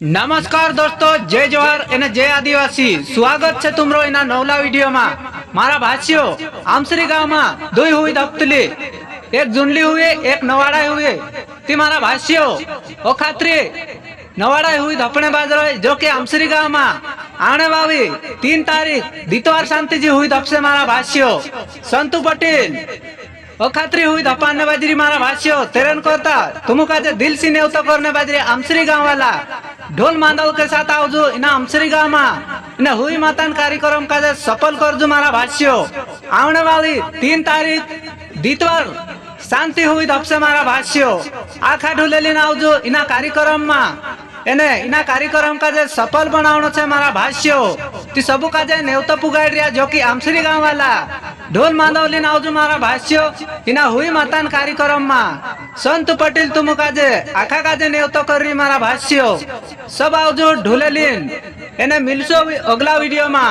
नमस्कार दोस्तों, जय जोहर एने जय आदिवासी। स्वागत है तुमरो इना नवला वीडियो में। मारा भाषियों आमसरी गांव में दुई हुई दफ्तली, एक जुनली हुई एक नवाड़ा हुई। ती मारा भाषियों ओ खात्री नवाड़ा हुई धपने बाजरो जो कि आमसरी गांव में आने वाली 3 तारीख दितवार शांति जी हुई धपसे मारा भाषियों संतु पटेल ओ खात्री हुई धपाने बाजरी मारा भाषियों तेरन करता तुम काजे दिल से नेवता करने बाजरी आमसरी गांव वाला ढोल मांदल के साथ आवजो इना आमसरी गांव में इना हुई मातान कार्यक्रम काजे सफल करजो मारा भाषियों। आने वाली 3 तारीख दितवार शांति हुई धपसे मारा भाषियों आखा ढोलेली ना आवजो इना कार्यक्रम में एने इना कार्यक्रम काजे सफल बनावनो छे मारा भाषियों। ती सबु काजे नेवता पुगाड़ रिया जो कि आमसरी गांव वाला ढोल मांदवली नावजू मारा भाष्यो इना हुई मातान कार्यक्रम में संत पटेल तुम काजे आखा काजे नेवतो कर रही मारा भाष्यो सब आवजू ढोलेलीन एने मिलसो अगला वीडियो में।